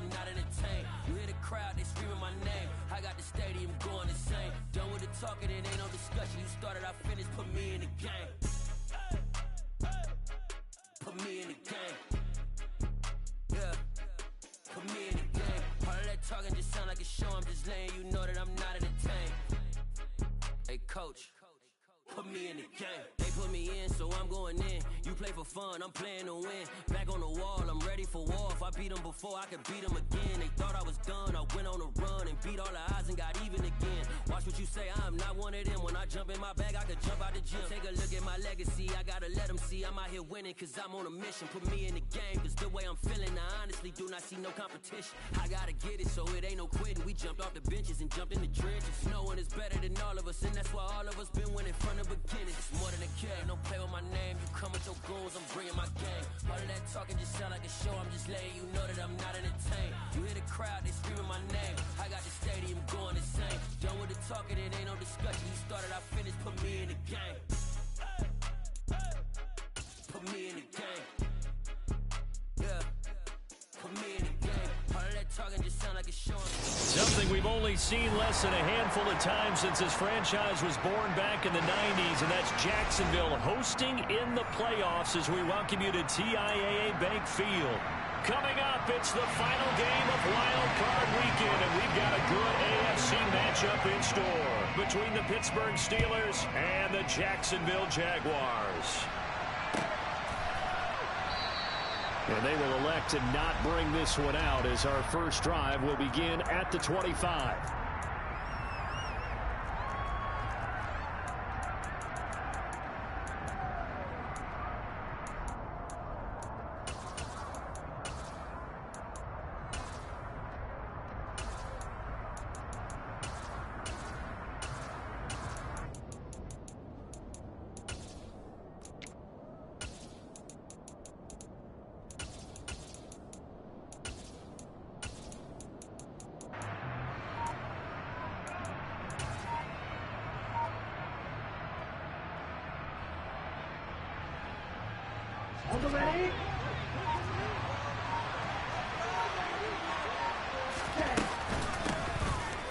I'm not entertained. You hear the crowd, they screaming my name. I got the stadium going insane. Done with the talking, it ain't no discussion. You started, I finished, put me in the game. Put me in the game. Yeah. Put me in the game. All of that talking just sound like a show. I'm just letting you know that I'm not entertained. Hey, coach. Put me in the game. They put me in, so I'm going in. You play for fun, I'm playing to win. Back on the wall, I'm ready for war. If I beat them before, I could beat them again. They thought I was done, I went on a run and beat all the odds and got even again. Watch what you say, I'm not one of them. When I jump in my bag, I could jump out the gym. Take a look at my legacy, I gotta let them see I'm out here winning, cause I'm on a mission. Put me in the game, cause the way I'm feeling, I honestly do not see no competition. I gotta get it, so it ain't no quitting. We jumped off the benches and jumped in the trenches. No one is better than all of us, and that's why all of us been winning from the beginning. It's more than a game, don't play with my name. You come with your goons, I'm bringing my game. All of that talking just sound like a show. I'm just letting you know that I'm not entertained. You hear the crowd, they screaming my name. I got the stadium going insane. Done with the talking, it ain't no discussion. You started, I finished, put me in the game. Put me in the game. Yeah. Put me in the game. All of that talking just sound like a show. Something we've only seen less than a handful of times since this franchise was born back in the 90s, and that's Jacksonville hosting in the playoffs as we welcome you to TIAA Bank Field. Coming up, it's the final game of Wild Card Weekend, and we've got a good AFC matchup in store between the Pittsburgh Steelers and the Jacksonville Jaguars. And they will elect to not bring this one out as our first drive will begin at the 25.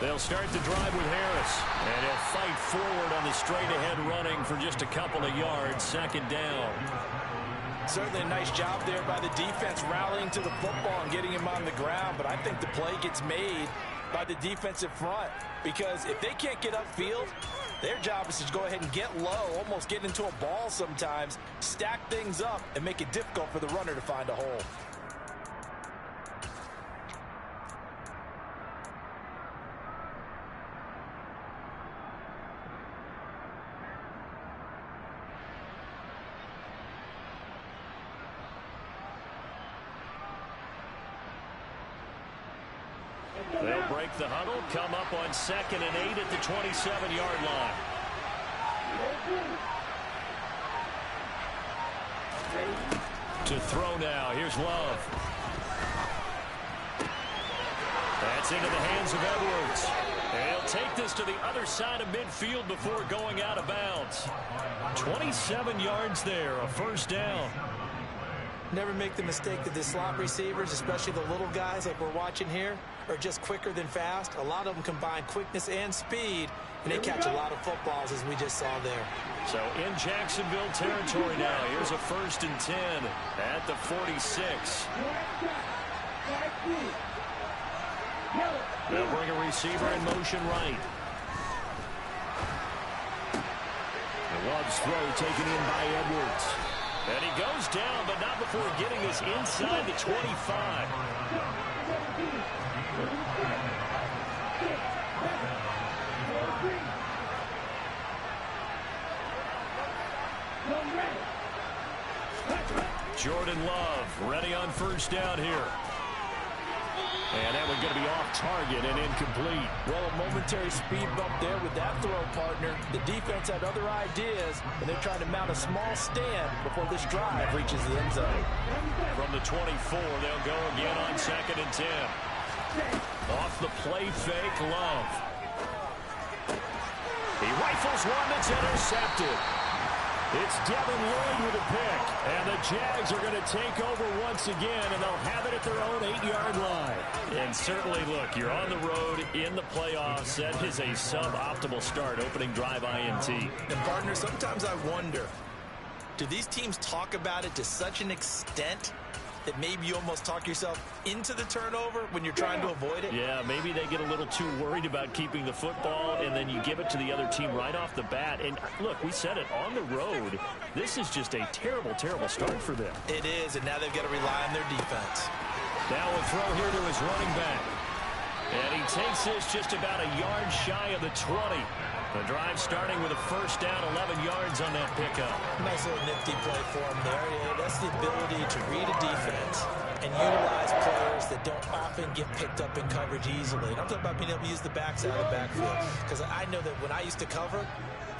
They'll start the drive with Harris, and he'll fight forward on the straight-ahead running for just a couple of yards, second down. Certainly a nice job there by the defense rallying to the football and getting him on the ground, but I think the play gets made by the defensive front because if they can't get upfield, their job is to go ahead and get low, almost get into a ball sometimes, stack things up, and make it difficult for the runner to find a hole. They'll break the huddle, come up on 2nd and 8 at the 27-yard line. To throw now, here's Love. That's into the hands of Edwards. And he'll take this to the other side of midfield before going out of bounds. 27 yards there, a first down. Never make the mistake that the slot receivers, especially the little guys like we're watching here, are just quicker than fast. A lot of them combine quickness and speed, and they catch a lot of footballs, as we just saw there. So in Jacksonville territory now, here's a 1st and 10 at the 46. They'll bring a receiver in motion right. The Love's throw taken in by Edwards. And he goes down, but not before getting us inside the 25. Jordan Love ready on first down here. And that one's going to be off target and incomplete. Well, a momentary speed bump there with that throw, partner. The defense had other ideas, and they're trying to mount a small stand before this drive reaches the end zone. From the 24, they'll go again on 2nd and 10. Off the play fake, Love. He rifles one that's intercepted. It's Devin Lloyd with a pick, and the Jags are going to take over once again, and they'll have it at their own 8-yard line. And certainly, look, you're on the road in the playoffs. That is a suboptimal start, opening drive INT. And, partner, sometimes I wonder, do these teams talk about it to such an extent that maybe you almost talk yourself into the turnover when you're trying to avoid it? Yeah, maybe they get a little too worried about keeping the football, and then you give it to the other team right off the bat. And, look, we said it, on the road, this is just a terrible, terrible start for them. It is, and now they've got to rely on their defense. Now a throw here to his running back. And he takes this just about a yard shy of the 20. The drive starting with a first down, 11 yards on that pickup. Nice little nifty play for him there. Yeah, that's the ability to read a defense and utilize players that don't often get picked up in coverage easily. And I'm talking about being able to use the backs out of the backfield. Because I know that when I used to cover,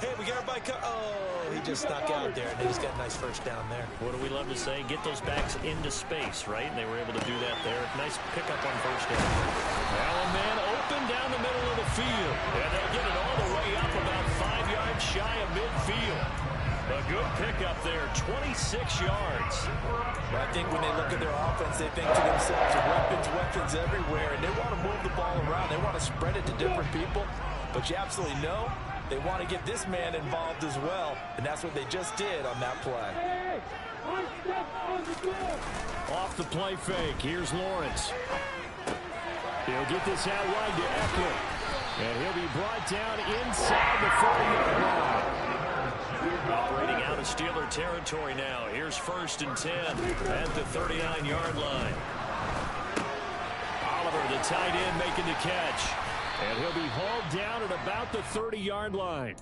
hey, we got everybody oh, he just snuck out there, and he just got a nice first down there. What do we love to say? Get those backs into space, right? And they were able to do that there. Nice pickup on first down. Now a man open down the middle of the field. And they'll get it all the way up about 5 yards shy of midfield. A good pickup there, 26 yards. But I think when they look at their offense, they think to themselves, weapons everywhere, and they want to move the ball around. They want to spread it to different people. But you absolutely know they want to get this man involved as well, and that's what they just did on that play. Off the play fake, here's Lawrence. He'll get this out wide to Eckler. And he'll be brought down inside the 40-yard line. Operating out of Steeler territory now. Here's 1st and 10 at the 39-yard line. Oliver, the tight end, making the catch. And he'll be hauled down at about the 30-yard line.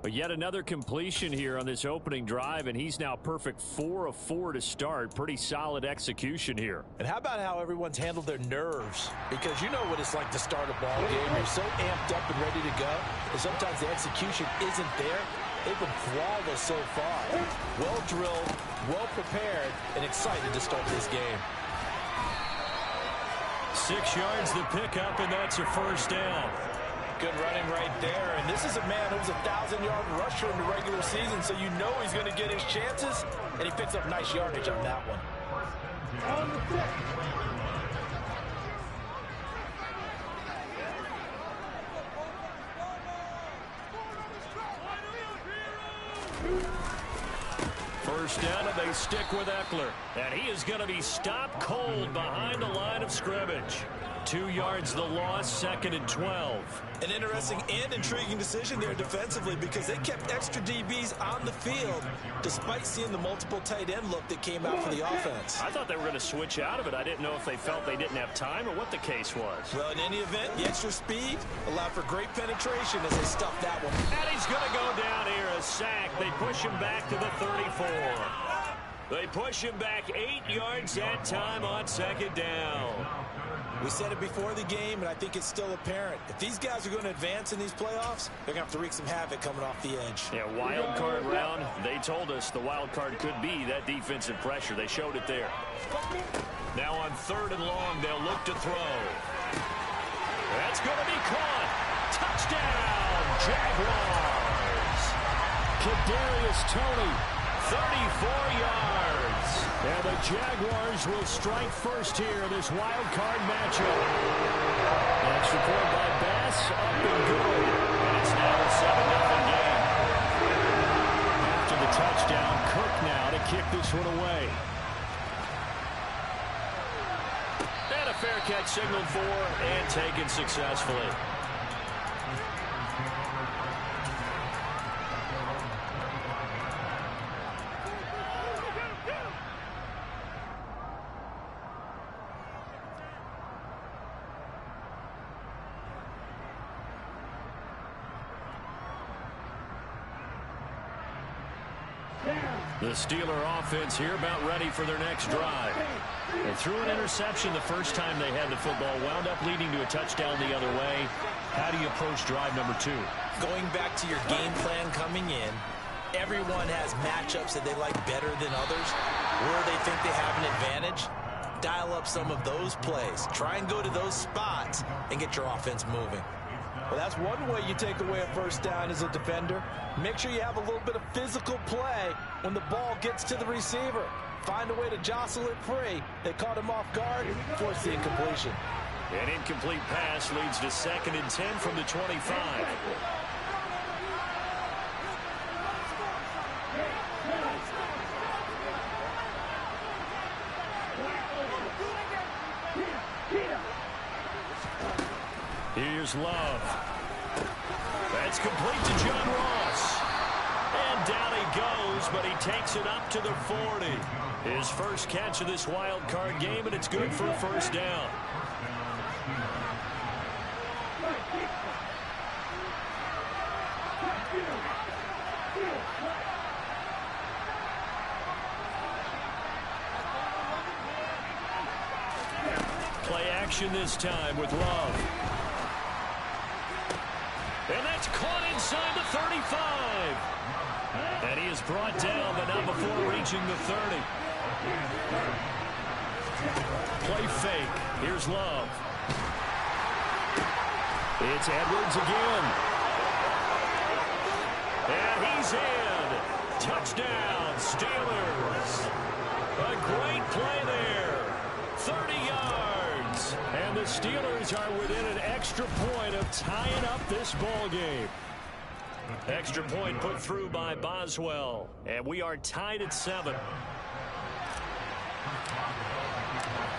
But yet another completion here on this opening drive, and he's now perfect 4 of 4 to start. Pretty solid execution here. And how about how everyone's handled their nerves? Because you know what it's like to start a ball game. You're so amped up and ready to go, and sometimes the execution isn't there. They've been flawless so far. Well drilled, well prepared, and excited to start this game. 6 yards the pickup, and that's a first down. Good running right there. And this is a man who's a 1,000-yard rusher in the regular season, so you know he's going to get his chances, and he picks up nice yardage on that one. First down, and they stick with Eckler. And he is going to be stopped cold behind the line of scrimmage. 2 yards the loss, 2nd and 12. An interesting and intriguing decision there defensively, because they kept extra DBs on the field despite seeing the multiple tight end look that came out for the offense. I thought they were going to switch out of it. I didn't know if they felt they didn't have time or what the case was. Well, in any event, the extra speed allowed for great penetration as they stuffed that one. And he's going to go down here, a sack. They push him back to the 34. They push him back 8 yards that time on 2nd down. We said it before the game, and I think it's still apparent. If these guys are going to advance in these playoffs, they're going to have to wreak some havoc coming off the edge. Yeah, wild card round. They told us the wild card could be that defensive pressure. They showed it there. Now on 3rd and long, they'll look to throw. That's going to be caught. Touchdown, Jaguars. Kadarius Toney, 34 yards. And the Jaguars will strike first here in this wild card matchup. Extra point by Bass, up and good. And it's now a 7-0 game. After the touchdown, Cook now to kick this one away. And a fair catch signaled for and taken successfully. The Steeler offense here about ready for their next drive. They threw an interception the first time they had the football, wound up leading to a touchdown the other way. How do you approach drive number 2? Going back to your game plan coming in, everyone has matchups that they like better than others, where they think they have an advantage. Dial up some of those plays. Try and go to those spots and get your offense moving. Well, that's one way you take away a first down as a defender. Make sure you have a little bit of physical play when the ball gets to the receiver. Find a way to jostle it free. They caught him off guard, forced the incompletion. An incomplete pass leads to 2nd and 10 from the 25. Here's Love. That's complete to John Ross. And down he goes, but he takes it up to the 40. His first catch of this wild card game, and it's good for a first down. Play action this time with Love. And that's caught inside the 35. And he is brought down, but not before reaching the 30. Play fake. Here's Love. It's Edwards again. And he's in. Touchdown, Steelers. A great play there. 30 yards. And the Steelers are within an extra point of tying up this ball game. Extra point put through by Boswell. And we are tied at 7.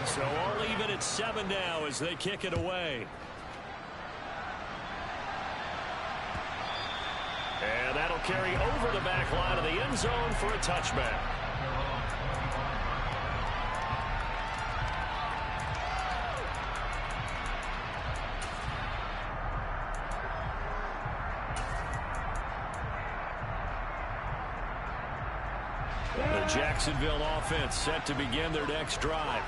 So all even at 7 now as they kick it away. And that'll carry over the back line of the end zone for a touchback. The Jacksonville offense set to begin their next drive.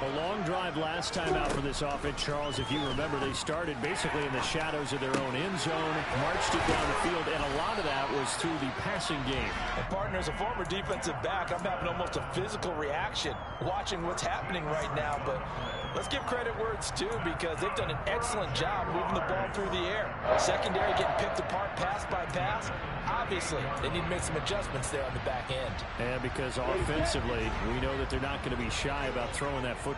A long drive last time out for this offense, Charles. If you remember, they started basically in the shadows of their own end zone, marched it down the field, and a lot of that was through the passing game. And partner, as a former defensive back, I'm having almost a physical reaction watching what's happening right now. But let's give credit where it's due, because they've done an excellent job moving the ball through the air. Secondary getting picked apart pass by pass. Obviously, they need to make some adjustments there on the back end. And because offensively, we know that they're not going to be shy about throwing that football.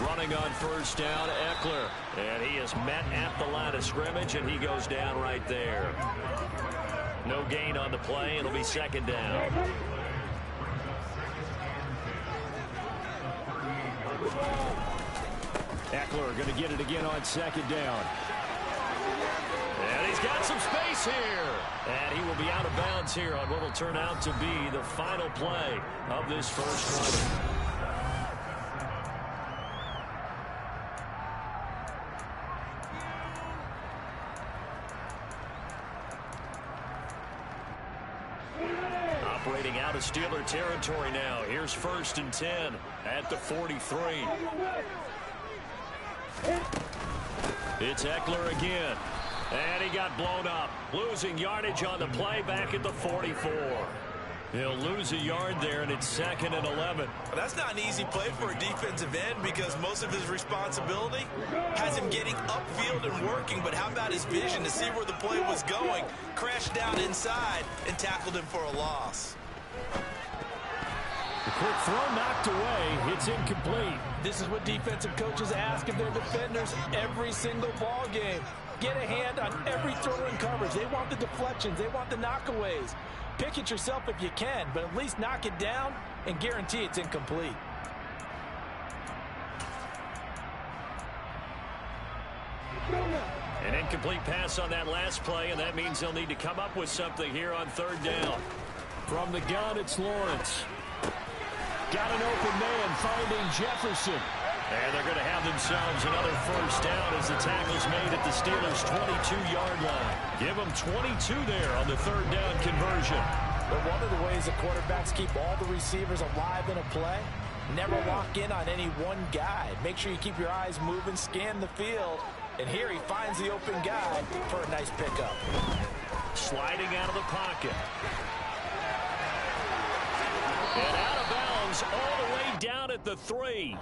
Running on first down, Eckler. And he is met at the line of scrimmage, and he goes down right there. No gain on the play. It'll be 2nd down. Eckler going to get it again on 2nd down. And he's got some space here. And he will be out of bounds here on what will turn out to be the final play of this first quarter. Operating out of Steeler territory now. Here's 1st and 10 at the 43. It's Eckler again. And he got blown up. Losing yardage on the play back at the 44. He'll lose a yard there, and it's 2nd and 11. That's not an easy play for a defensive end, because most of his responsibility has him getting upfield and working. But how about his vision to see where the play was going? Crashed down inside and tackled him for a loss. The quick throw knocked away. It's incomplete. This is what defensive coaches ask of their defenders every single ball game. Get a hand on every throw in coverage. They want the deflections. They want the knockaways. Pick it yourself if you can, but at least knock it down and guarantee it's incomplete. An incomplete pass on that last play, and that means they'll need to come up with something here on 3rd down. From the gun, it's Lawrence. Got an open man, finding Jefferson. And they're going to have themselves another first down as the tackle's made at the Steelers' 22-yard line. Give them 22 there on the 3rd down conversion. But one of the ways the quarterbacks keep all the receivers alive in a play, never lock in on any one guy. Make sure you keep your eyes moving, scan the field. And here he finds the open guy for a nice pickup. Sliding out of the pocket. And out of bounds all the way down at the 3.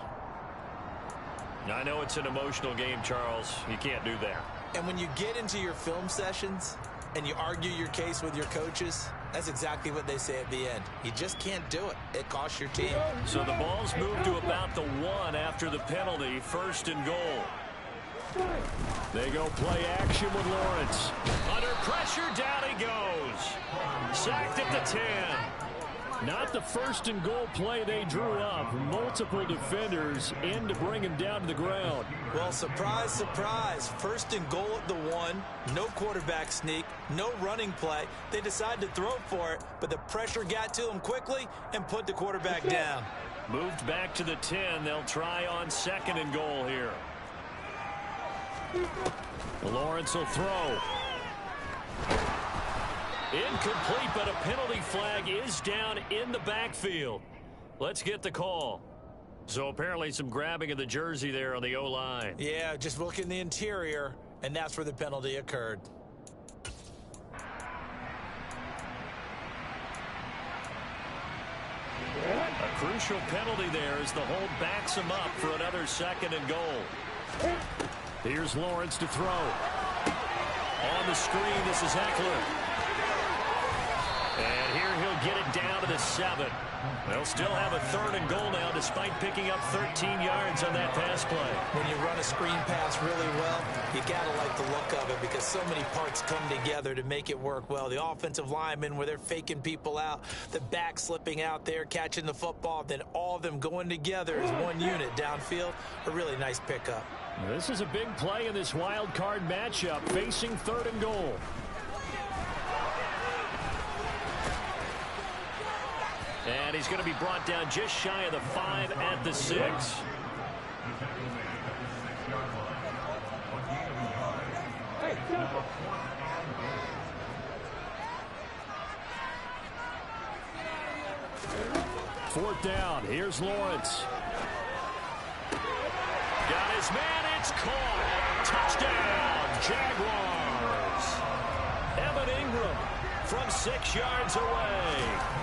I know it's an emotional game, Charles. You can't do that. And when you get into your film sessions and you argue your case with your coaches, That's exactly what they say at the end. You just can't do it. It costs your team. So the ball's moved to about the 1 after the penalty. 1st and goal. They go play action with Lawrence. Under pressure, down he goes. Sacked at the 10. Not the 1st and goal play they drew up. Multiple defenders in to bring him down to the ground. Well, surprise, surprise. 1st and goal at the 1. No quarterback sneak. No running play. They decided to throw for it, but the pressure got to them quickly and put the quarterback down. Moved back to the 10. They'll try on 2nd and goal here. Lawrence will throw. Incomplete, but a penalty flag is down in the backfield. Let's get the call. So apparently some grabbing of the jersey there on the O-line. Yeah, just look in the interior, and that's where the penalty occurred. A crucial penalty there as the hold backs him up for another 2nd and goal. Here's Lawrence to throw. On the screen, this is Eckler. And here he'll get it down to the 7. They'll still have a 3rd and goal now despite picking up 13 yards on that pass play. When you run a screen pass really well, you got to like the look of it because so many parts come together to make it work well. The offensive linemen where they're faking people out, the back slipping out there, catching the football, then all of them going together as one unit downfield. A really nice pickup. This is a big play in this wild card matchup facing 3rd and goal. And he's going to be brought down just shy of the 5 at the 6. Fourth down. Here's Lawrence. Got his man. It's caught. Touchdown, Jaguars. Evan Ingram from 6 yards away.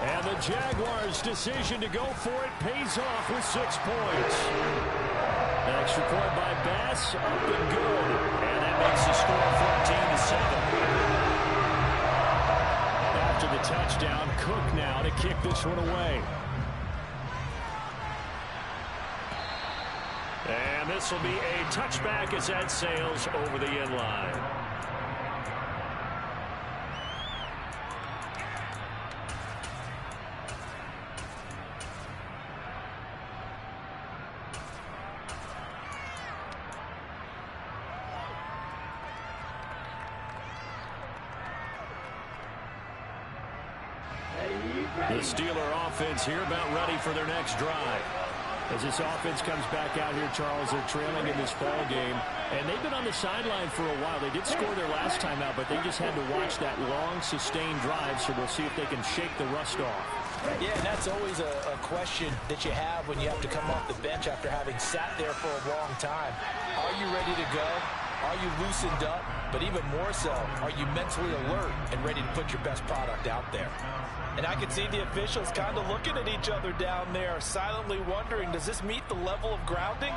And the Jaguars' decision to go for it pays off with 6 points. An extra point by Bass, up and good. And that makes the score 14-7. After the touchdown, Cook now to kick this one away. And this will be a touchback as that sails over the end line. The Steeler offense here about ready for their next drive. As this offense comes back out here, Charles, they're trailing in this ball game. And they've been on the sideline for a while. They did score their last time out, but they just had to watch that long, sustained drive. So we'll see if they can shake the rust off. Yeah, and that's always a question that you have when you have to come off the bench after having sat there for a long time. Are you ready to go? Are you loosened up? But even more so, are you mentally alert and ready to put your best product out there? And I can see the officials kind of looking at each other down there, silently wondering, does this meet the level of grounding?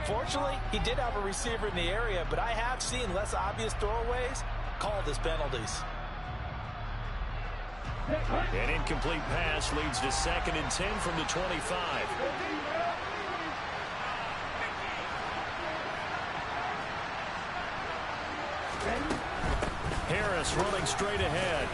Fortunately, he did have a receiver in the area, but I have seen less obvious throwaways called as penalties. An incomplete pass leads to 2nd and 10 from the 25. Harris running straight ahead.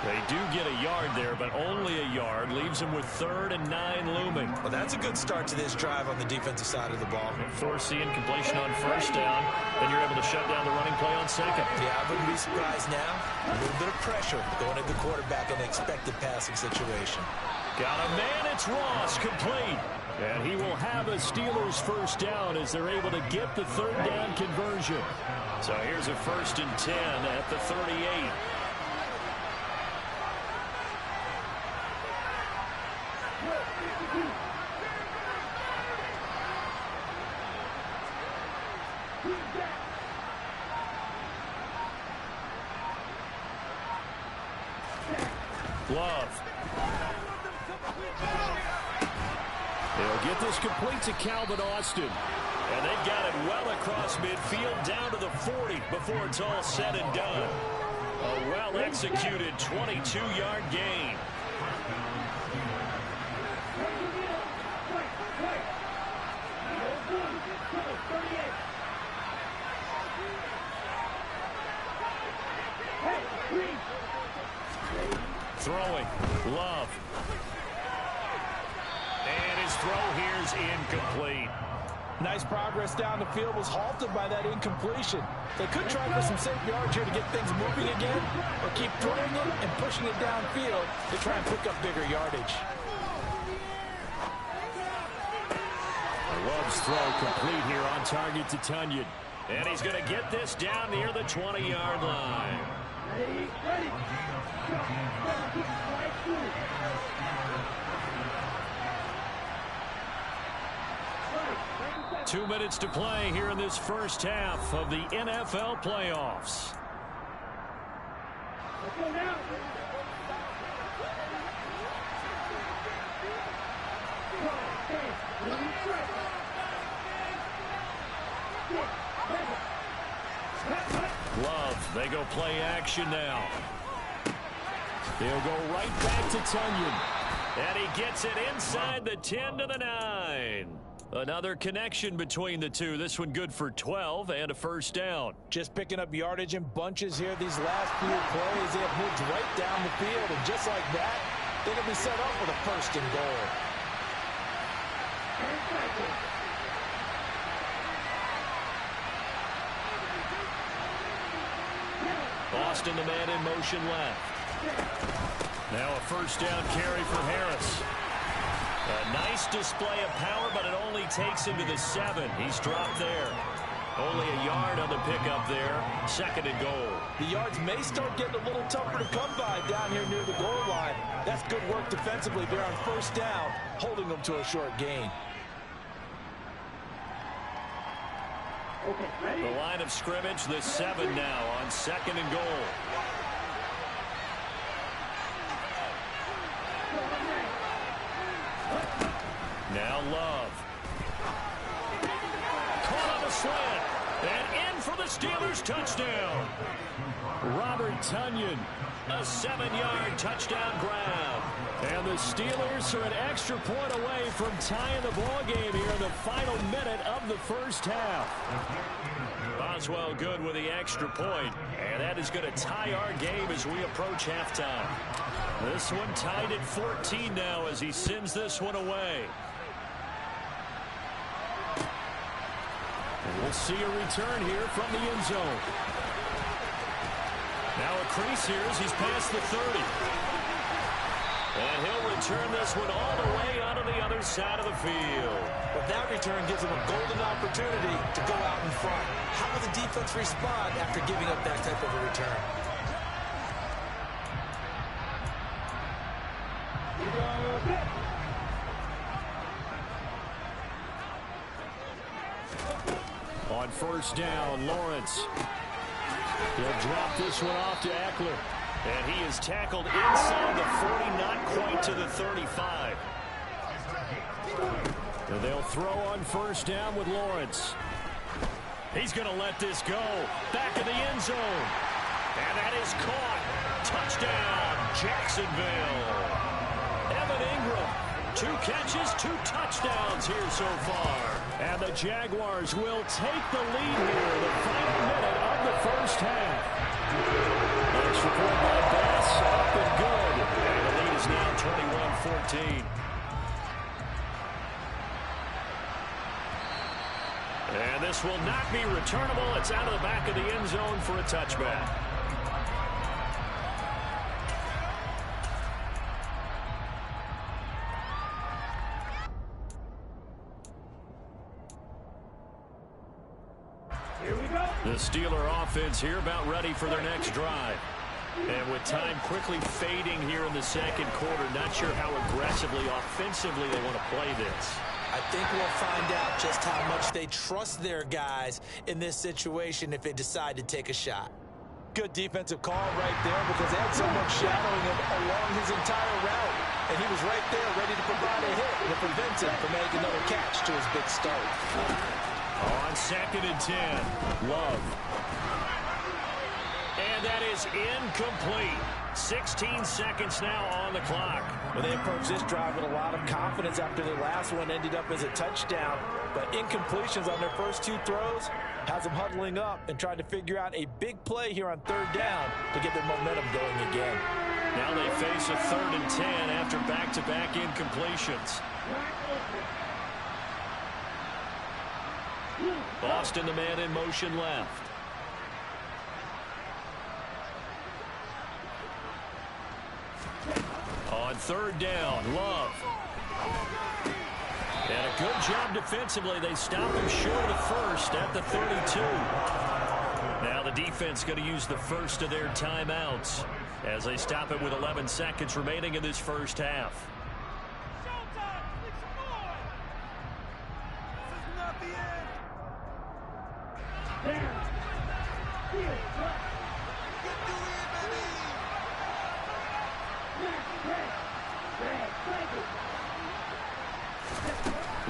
They do get a yard there, but only a yard. Leaves them with 3rd and 9 looming. Well, that's a good start to this drive on the defensive side of the ball. Force the incompletion on 1st down. Then you're able to shut down the running play on 2nd. Yeah, I wouldn't be surprised now. A little bit of pressure going at the quarterback in an expected passing situation. Got a man. It's Ross, complete. And he will have a Steelers 1st down as they're able to get the 3rd down conversion. So here's a 1st and 10 at the 38. Love. They'll get this complete to Calvin Austin. And they've got it well across midfield down to the 40 before it's all said and done. A well-executed 22-yard gain. Throwing. Love. And his throw here is incomplete. Nice progress down the field was halted by that incompletion. They could try for some safe yards here to get things moving again, or keep throwing it and pushing it downfield to try and pick up bigger yardage. Love's throw complete here on target to Tunyon. And he's going to get this down near the 20-yard line. Ready. 2 minutes to play here in this first half of the NFL playoffs. Let's go now. Love, they go play action now. They'll go right back to Tunyon. And he gets it inside the 10 to the 9. Another connection between the two. This one good for 12 and a first down. Just picking up yardage in bunches here these last few plays. They have moved right down the field, and just like that, they're going to be set up with a first and goal. Boston, the man in motion left. Now a first down carry for Harris. A nice display of power, but it only takes him to the 7. He's dropped there. Only a yard on the pickup there. Second and goal. The yards may start getting a little tougher to come by down here near the goal line. That's good work defensively there on first down, holding them to a short gain. The line of scrimmage, the 7 now on second and goal. Now Love. Caught on a slant. And in for the Steelers touchdown. Robert Tunyon. A 7-yard touchdown grab. And the Steelers are an extra point away from tying the ball game here in the final minute of the first half. Boswell good with the extra point. And that is going to tie our game as we approach halftime. This one tied at 14 now as he sends this one away. And we'll see a return here from the end zone. Now a crease here as he's past the 30. And he'll return this one all the way onto the other side of the field. But that return gives him a golden opportunity to go out in front. How will the defense respond after giving up that type of a return? On first down, Lawrence. He'll drop this one off to Eckler. And he is tackled inside the 40, not quite to the 35. And they'll throw on first down with Lawrence. He's going to let this go. Back in the end zone. And that is caught. Touchdown, Jacksonville. Evan Ingram. 2 catches, 2 touchdowns here so far. And the Jaguars will take the lead here in the final minute of the first half. Extra point by Bass, up and good. And the lead is now 21-14. And this will not be returnable. It's out of the back of the end zone for a touchback. The Steeler offense here about ready for their next drive. And with time quickly fading here in the second quarter, not sure how aggressively, offensively they want to play this. I think we'll find out just how much they trust their guys in this situation if they decide to take a shot. Good defensive call right there because they had someone shadowing him along his entire route. And he was right there ready to provide a hit that prevents him from making another catch to his big start. On second and 10, Love. And that is incomplete. 16 seconds now on the clock. Well, they approached this drive with a lot of confidence after their last one ended up as a touchdown. But incompletions on their first two throws has them huddling up and trying to figure out a big play here on third down to get their momentum going again. Now they face a 3rd and 10 after back-to-back incompletions. Boston, the man in motion left. On 3rd down, Love. And a good job defensively. They stop him short of the first at the 32. Now the defense going to use the first of their timeouts as they stop it with 11 seconds remaining in this first half.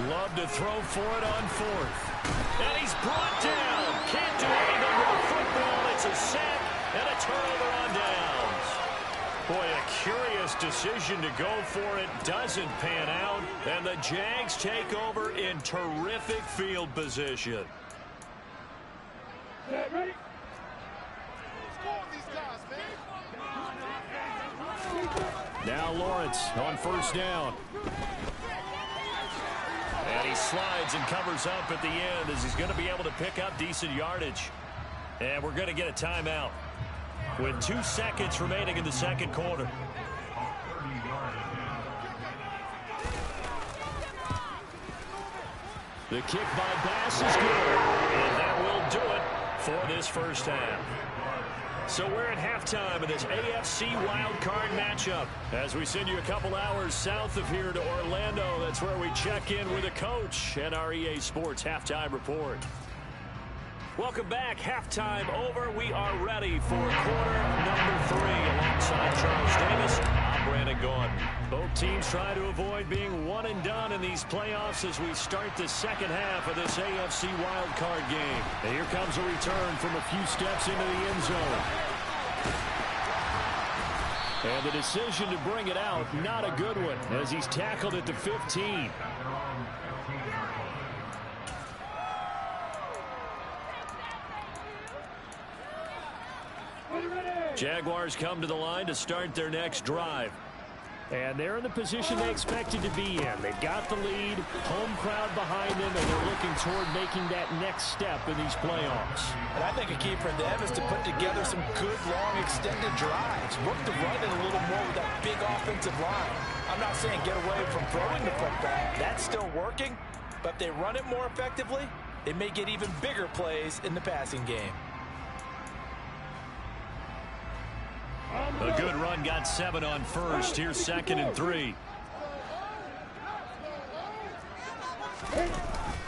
Love to throw for it on 4th. And he's brought down. Can't do anything with a football. It's a sack and a turnover on downs. Boy, a curious decision to go for it. Doesn't pan out. And the Jags take over in terrific field position. Ready? Now Lawrence on 1st down. And he slides and covers up at the end as he's going to be able to pick up decent yardage. And we're going to get a timeout with 2 seconds remaining in the second quarter. The kick by Bass is good. And that will do it for this first half. So we're at halftime of this AFC wildcard matchup as we send you a couple hours south of here to Orlando. That's where we check in with the coach and our EA Sports halftime report. Welcome back. Halftime over. We are ready for quarter number 3 alongside Charles Davis. I'm Brandon Gaudin. Both teams try to avoid being one and done in these playoffs as we start the second half of this AFC wildcard game. And here comes a return from a few steps into the end zone. And the decision to bring it out, not a good one, as he's tackled at the 15. Jaguars come to the line to start their next drive. And they're in the position they expected to be in. They've got the lead, home crowd behind them, and they're looking toward making that next step in these playoffs. And I think a key for them is to put together some good, long, extended drives. Work the run in a little more with that big offensive line. I'm not saying get away from throwing the football. That's still working. But if they run it more effectively, they may get even bigger plays in the passing game. A good run, got 7 on first. Here's 2nd and 3.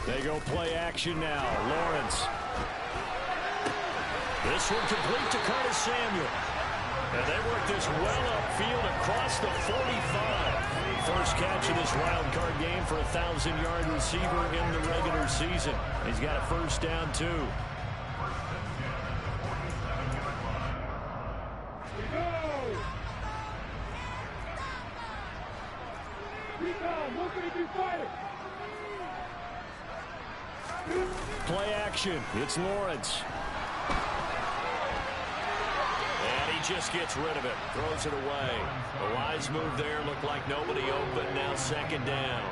They go play action now. Lawrence. This one complete to Curtis Samuel. And they work this well upfield across the 45. First catch of this wild card game for a 1,000-yard receiver in the regular season. He's got a first down, too. Play action. It's Lawrence. And he just gets rid of it. Throws it away. A wise move there. Looked like nobody open. Now 2nd down.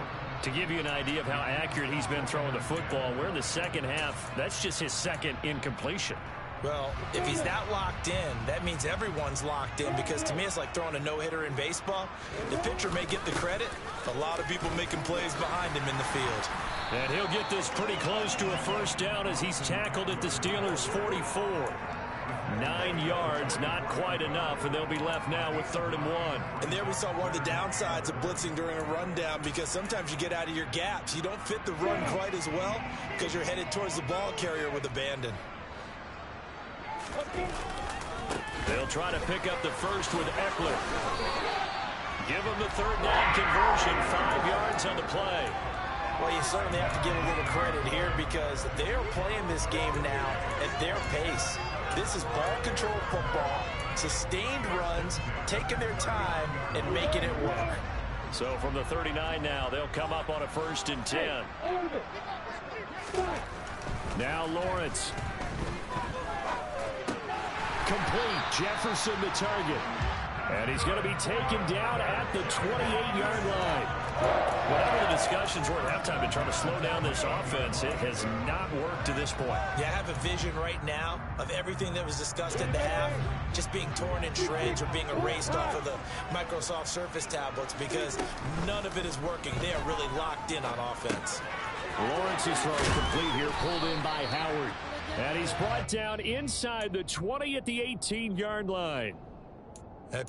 To give you an idea of how accurate he's been throwing the football, we're in the second half. That's just his 2nd incompletion. Well, if he's that locked in, that means everyone's locked in, because to me it's like throwing a no-hitter in baseball. The pitcher may get the credit. A lot of people making plays behind him in the field. And he'll get this pretty close to a first down as he's tackled at the Steelers' 44. 9 yards, not quite enough, and they'll be left now with 3rd and 1. And there we saw one of the downsides of blitzing during a rundown, because sometimes you get out of your gaps. You don't fit the run quite as well because you're headed towards the ball carrier with abandon. They'll try to pick up the first with Eckler. Give him the 3rd down conversion, 5 yards on the play. Well, you certainly have to give a little credit here because they're playing this game now at their pace. This is ball control football, sustained runs, taking their time, and making it work. So from the 39 now, they'll come up on a 1st and 10. Now Lawrence. Complete. Jefferson the target. And he's going to be taken down at the 28-yard line. Whatever the discussions were at halftime to try to slow down this offense, it has not worked to this point. Yeah, I have a vision right now of everything that was discussed at the half just being torn in shreds or being erased off of the Microsoft Surface tablets because none of it is working. They are really locked in on offense. Lawrence's throw complete here, pulled in by Howard. And he's brought down inside the 20 at the 18-yard line.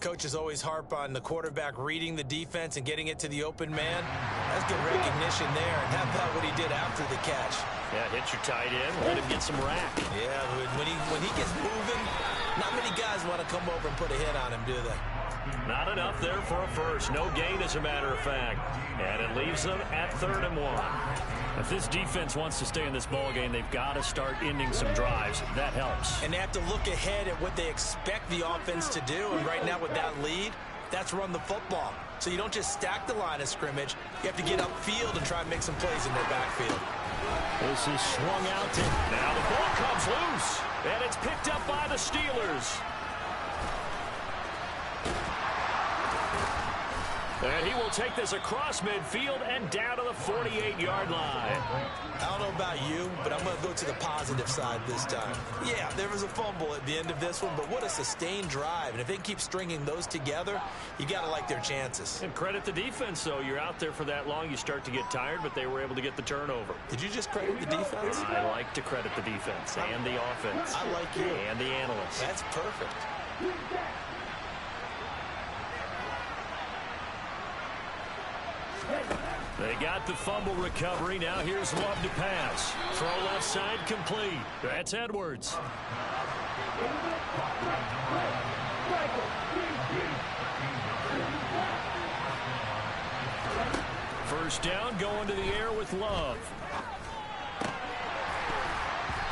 Coaches always harp on the quarterback reading the defense and getting it to the open man. That's good recognition there. And how about what he did after the catch? Yeah, hit your tight end, let him get some rack. Yeah, when he gets moving, not many guys want to come over and put a hit on him, do they? Not enough there for a first. No gain, as a matter of fact. And it leaves them at 3rd and 1. If this defense wants to stay in this ball game, they've got to start ending some drives. That helps. And they have to look ahead at what they expect the offense to do. And right now with that lead, that's run the football. So you don't just stack the line of scrimmage. You have to get upfield and try and make some plays in their backfield. This is swung out to... Now the ball comes loose. And it's picked up by the Steelers. And he will take this across midfield and down to the 48-yard line. I don't know about you, but I'm going to go to the positive side this time. Yeah, there was a fumble at the end of this one, but what a sustained drive. And if they keep stringing those together, you got to like their chances. And credit the defense, though. You're out there for that long, you start to get tired, but they were able to get the turnover. Did you just credit the defense? I like to credit the defense and the offense. I like you. And the analysts. That's perfect. They got the fumble recovery. Now here's Love to pass. Throw left side complete. That's Edwards. First down, going to the air with Love.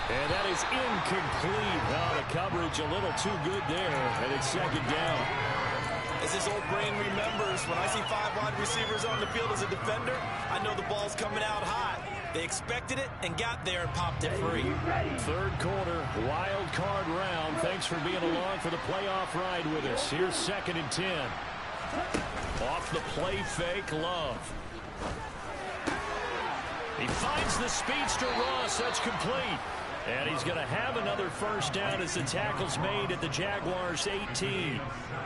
And that is incomplete. Oh, the coverage a little too good there, and it's 2nd down. As his old brain remembers, when I see 5 wide receivers on the field as a defender, I know the ball's coming out hot. They expected it and got there and popped it free. 3rd quarter, wild card round. Thanks for being along for the playoff ride with us. Here's 2nd and 10. Off the play fake, Love. He finds the speedster Ross. That's complete. And he's going to have another first down as the tackle's made at the Jaguars' 18.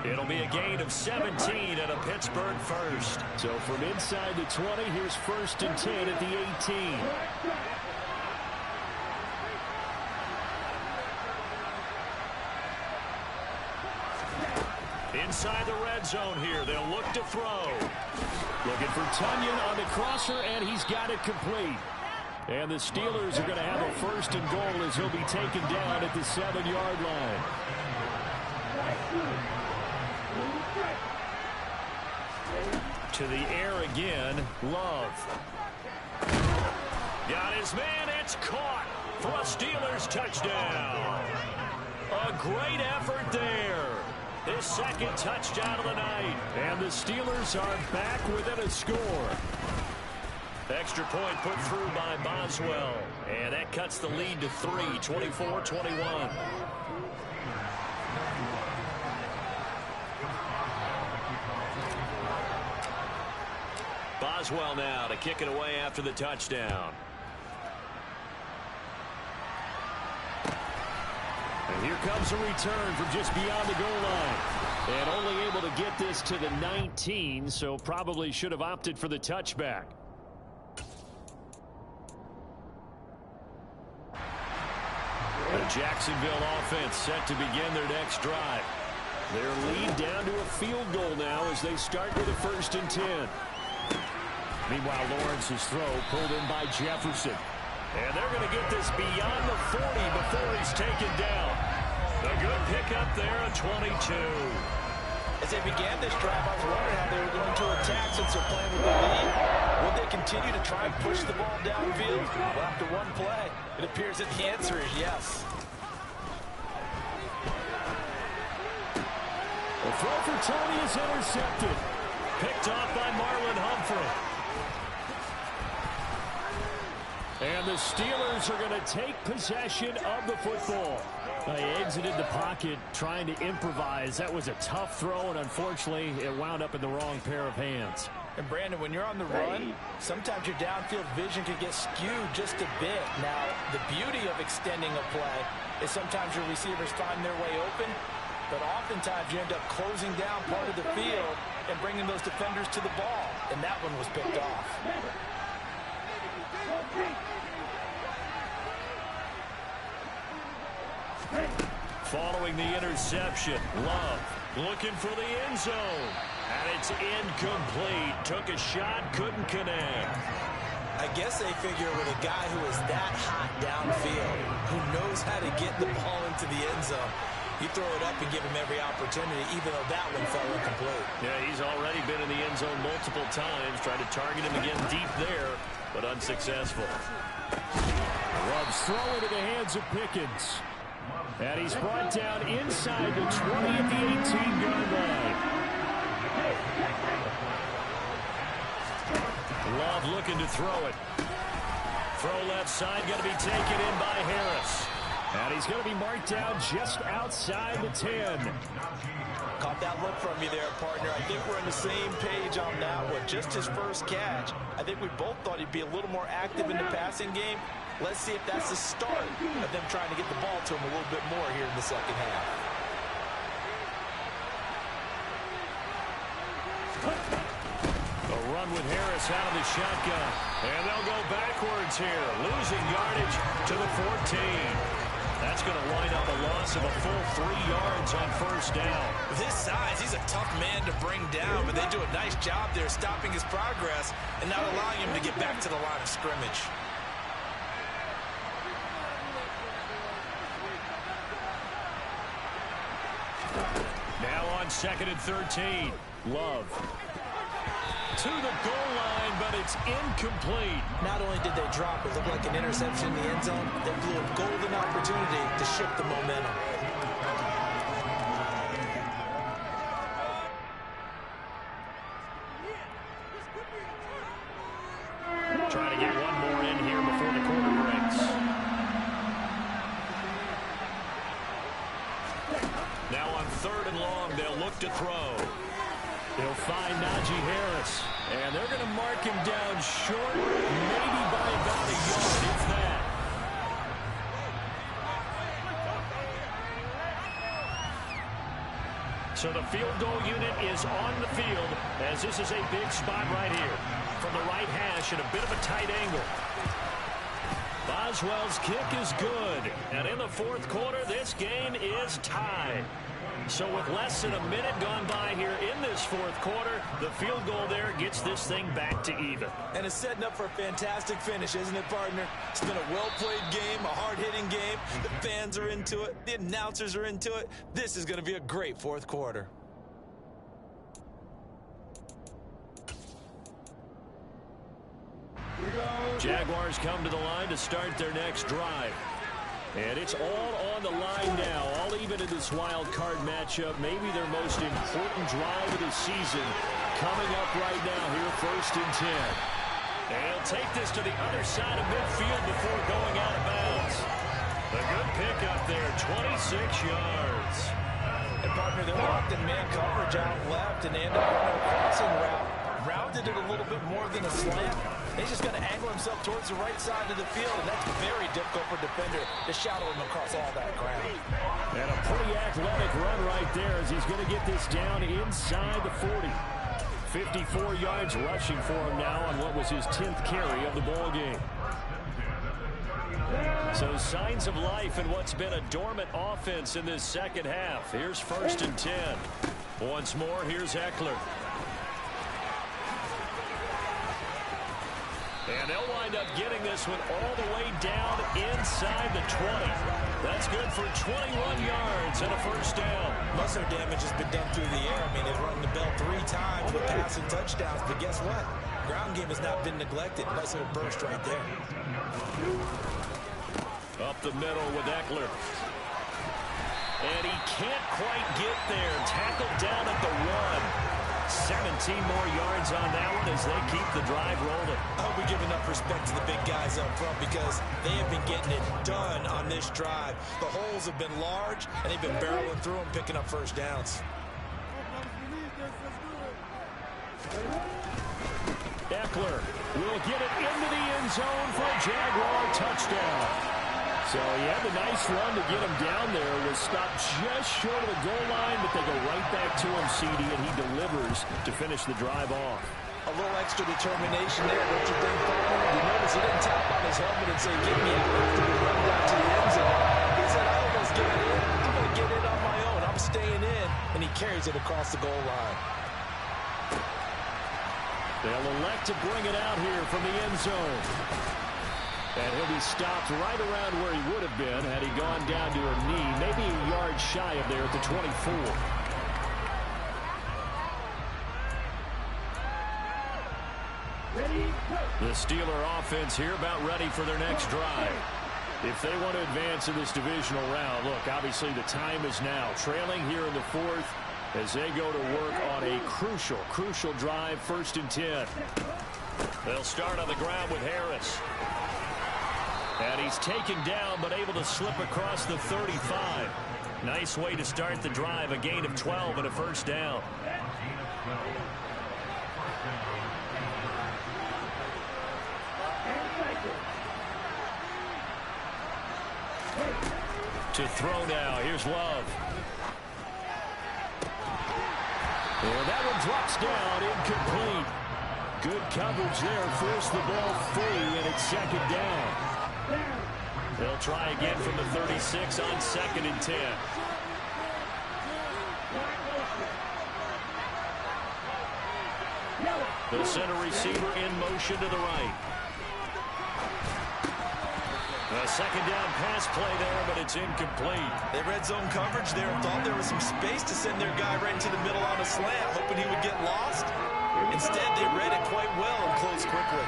It'll be a gain of 17 and a Pittsburgh first. So from inside the 20, here's 1st and 10 at the 18. Inside the red zone here. They'll look to throw. Looking for Tunyon on the crosser, and he's got it complete. And the Steelers are going to have a 1st and goal as he'll be taken down at the 7-yard line. To the air again, Love. Got his man, it's caught for a Steelers touchdown. A great effort there. His 2nd touchdown of the night. And the Steelers are back within a score. Extra point put through by Boswell. And that cuts the lead to 3, 24-21. Boswell now to kick it away after the touchdown. And here comes a return from just beyond the goal line. And only able to get this to the 19, so probably should have opted for the touchback. The Jacksonville offense set to begin their next drive. Their lead down to a field goal now as they start with a 1st and 10. Meanwhile, Lawrence's throw pulled in by Jefferson. And they're going to get this beyond the 40 before he's taken down. A good pickup there at 22. As they began this drive, I was wondering how they were going to attack since they're playing with the lead. Would they continue to try and push the ball downfield? Well, after one play, it appears that the answer is yes. throw for Tony is intercepted. Picked off by Marlon Humphrey. And the Steelers are going to take possession of the football. They exited the pocket trying to improvise. That was a tough throw, and unfortunately, it wound up in the wrong pair of hands. And, Brandon, when you're on the run, sometimes your downfield vision can get skewed just a bit. Now, the beauty of extending a play is sometimes your receivers find their way open, but oftentimes you end up closing down part of the field and bringing those defenders to the ball. And that one was picked off. Following the interception, Love looking for the end zone. And it's incomplete. Took a shot, couldn't connect. I guess they figure with a guy who is that hot downfield, who knows how to get the ball into the end zone, you throw it up and give him every opportunity, even though that one fell incomplete. Yeah, he's already been in the end zone multiple times, trying to target him again deep there, but unsuccessful. Love's throw into the hands of Pickens. And he's brought down inside the 20 at the 18-yard line. Love looking to throw it. Throw left side, going to be taken in by Harris. And he's going to be marked down just outside the 10. Caught that look from you there, partner. I think we're on the same page on that one. Just his first catch. I think we both thought he'd be a little more active in the passing game. Let's see if that's the start of them trying to get the ball to him a little bit more here in the second half. A run with Harris out of the shotgun. And they'll go backwards here. Losing yardage to the 14. That's going to wind up a loss of a full 3 yards on first down. With his size, he's a tough man to bring down, but they do a nice job there stopping his progress and not allowing him to get back to the line of scrimmage. Now on 2nd and 13. Love to the goal line, but it's incomplete. Not only did they drop it, looked like an interception in the end zone, they blew a golden opportunity to shift the momentum. Trying to get one more in here before the quarter breaks. Now on 3rd and long, they'll look to throw. They'll find Najee Harris, and they're going to mark him down short, maybe by about a yard, if that. So the field goal unit is on the field, as this is a big spot right here. From the right hash at a bit of a tight angle. Boswell's kick is good, and in the 4th quarter, this game is tied. So with less than a minute gone by here in this 4th quarter, the field goal there gets this thing back to even. And it's setting up for a fantastic finish, isn't it, partner? It's been a well-played game, a hard-hitting game. The fans are into it. The announcers are into it. This is going to be a great 4th quarter. Jaguars come to the line to start their next drive. And it's all on the line now, all even in this wild card matchup. Maybe their most important drive of the season coming up right now here, 1st and 10. And he'll take this to the other side of midfield before going out of bounds. A good pickup there, 26 yards. And, partner, they're locked in man coverage out left, and they end up running a crossing route. Rounded it a little bit more than a slant. He's just going to angle himself towards the right side of the field, and that's very difficult for a defender to shadow him across all that ground. And a pretty athletic run right there as he's going to get this down inside the 40. 54 yards rushing for him now on what was his 10th carry of the ball game. So signs of life in what's been a dormant offense in this second half. Here's 1st and 10. Once more, here's Eckler. And they'll wind up getting this one all the way down inside the 20. That's good for 21 yards and a 1st down. Most of their damage has been done through the air. I mean, they've rung the bell 3 times with passing touchdowns, but guess what? Ground game has not been neglected. Nice little burst right there. Up the middle with Eckler. And he can't quite get there. Tackled down at the 1. 17 more yards on that one as they keep the drive rolling. I hope we give enough respect to the big guys up front because they have been getting it done on this drive. The holes have been large, and they've been barreling through them, picking up first downs. Eckler will get it into the end zone for a Jaguar touchdown. So he had the nice run to get him down there. Was stopped just short of the goal line, but they go right back to him, CD, and he delivers to finish the drive off. A little extra determination there, don't you think, Paul? You notice he didn't tap on his helmet and say, get me out after we run down to the end zone. He said, I almost get in. I'm going to get in on my own. I'm staying in. And he carries it across the goal line. They'll elect to bring it out here from the end zone. And he'll be stopped right around where he would have been had he gone down to a knee, maybe a yard shy of there at the 24. The Steeler offense here about ready for their next drive. If they want to advance in this divisional round, look, obviously the time is now. Trailing here in the 4th as they go to work on a crucial drive, 1st and 10. They'll start on the ground with Harris. And he's taken down, but able to slip across the 35. Nice way to start the drive, a gain of 12 and a first down. To throw now, here's Love. And that one drops down, incomplete. Good coverage there, forced the ball free, and it's 2nd down. They'll try again from the 36 on 2nd and 10. The center receiver in motion to the right. A 2nd down pass play there, but it's incomplete. They red zone coverage there and thought there was some space to send their guy right into the middle on a slant, hoping he would get lost. Instead, they read it quite well and closed quickly.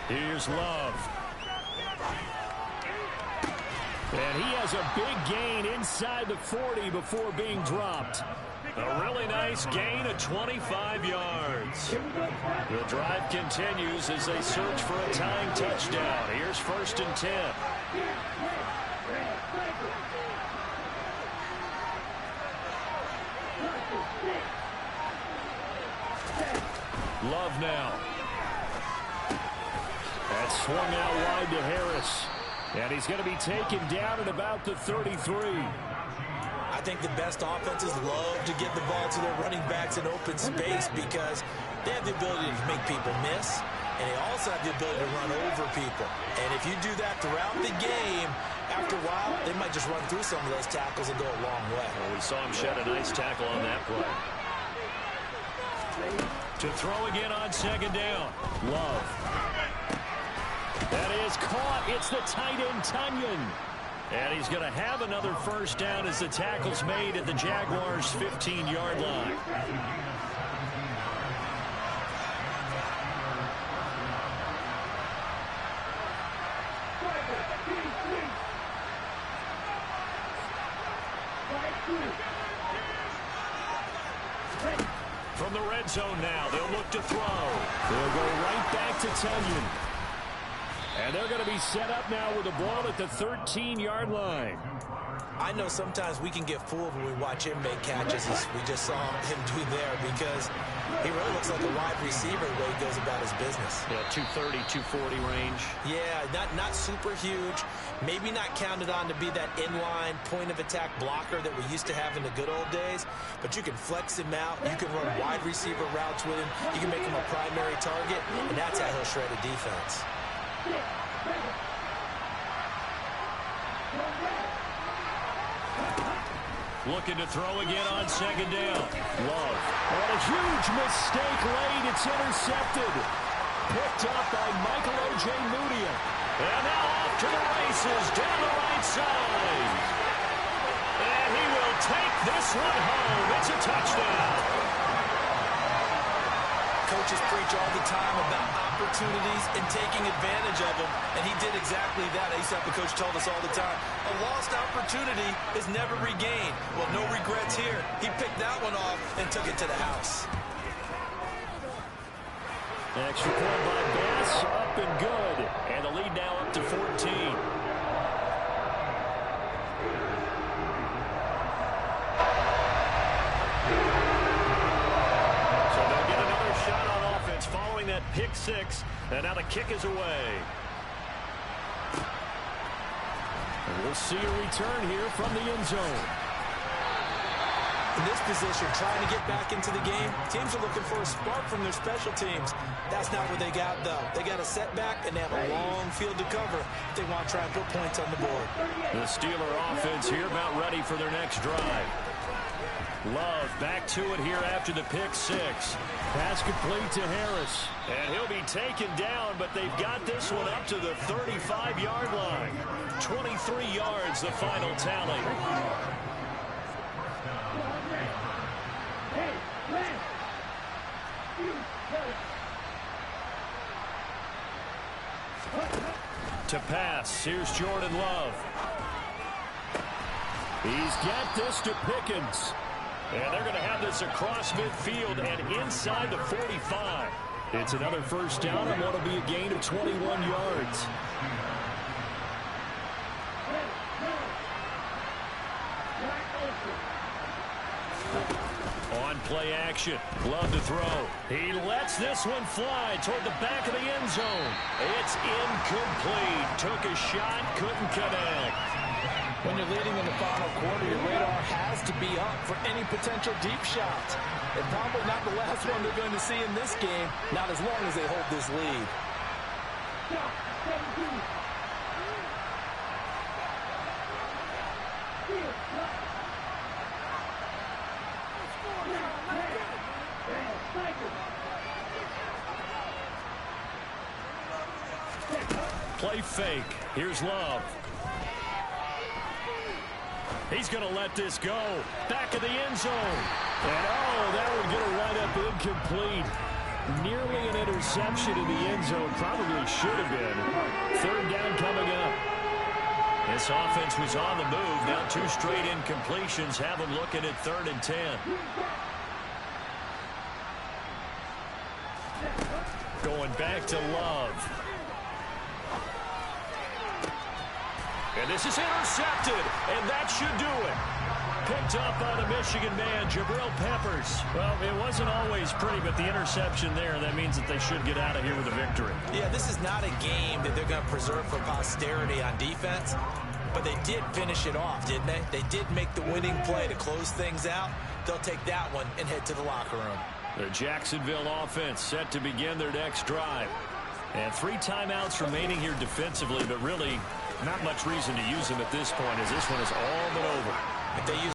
Here's Love. And he has a big gain inside the 40 before being dropped. A really nice gain of 25 yards. The drive continues as they search for a tying touchdown. Here's 1st and 10. Love now. That's swung out wide to Harris. And he's going to be taken down at about the 33. I think the best offenses love to get the ball to their running backs in open space because they have the ability to make people miss, and they also have the ability to run over people. And if you do that throughout the game, after a while, they might just run through some of those tackles and go a long way. Well, we saw him shed a nice tackle on that play. To throw again on 2nd down. Love. That is caught. It's the tight end, Tunyon. And he's going to have another first down as the tackle's made at the Jaguars' 15-yard line. From the red zone now, they'll look to throw. They'll go right back to Tunyon. And they're going to be set up now with the ball at the 13-yard line. I know sometimes we can get fooled when we watch him make catches as we just saw him do there because he really looks like a wide receiver the way he goes about his business. Yeah, 230, 240 range. Yeah, not super huge. Maybe not counted on to be that inline point-of-attack blocker that we used to have in the good old days, but you can flex him out. You can run wide receiver routes with him. You can make him a primary target, and that's how he'll shred a defense. Looking to throw again on 2nd down. Love. On a huge mistake late. It's intercepted. Picked up by Michael O.J. Mudia. And now off to the races down the right side. And he will take this one home. It's a touchdown. Coaches preach all the time about opportunity. opportunities and taking advantage of them, and he did exactly that. I used to have a coach told us all the time, a lost opportunity is never regained. Well, no regrets here. He picked that one off and took it to the house. Extra point by Bass, up and good. And the lead now up to 14. Following that pick six, and now the kick is away. And we'll see a return here from the end zone. In this position, trying to get back into the game, teams are looking for a spark from their special teams. That's not what they got, though. They got a setback, and they have a long field to cover if they want to try and put points on the board. The Steeler offense here about ready for their next drive. Love back to it here after the pick six. Pass complete to Harris. And he'll be taken down, but they've got this one up to the 35-yard line. 23 yards, the final tally. To pass, here's Jordan Love. He's got this to Pickens. And they're going to have this across midfield and inside the 45. It's another first down and what will be a gain of 21 yards. On play action. Love to throw. He lets this one fly toward the back of the end zone. It's incomplete. Took a shot, couldn't connect. When you're leading in the final quarter, your radar has to be up for any potential deep shots. And probably not the last one they're going to see in this game, not as long as they hold this lead. Play fake. Here's Love. He's going to let this go. Back of the end zone. And, that would get a wide-up incomplete. Nearly an interception in the end zone. Probably should have been. Third down coming up. This offense was on the move. Now two straight incompletions have them looking at 3rd and 10. Going back to Love. And this is intercepted, and that should do it. Picked up by the Michigan man, Jabril Peppers. Well, it wasn't always pretty, but the interception there, that means that they should get out of here with a victory. Yeah, this is not a game that they're going to preserve for posterity on defense, but they did finish it off, didn't they? They did make the winning play to close things out. They'll take that one and head to the locker room. The Jacksonville offense set to begin their next drive. And 3 timeouts remaining here defensively, but really not much reason to use them at this point, as this one is all but over. If they use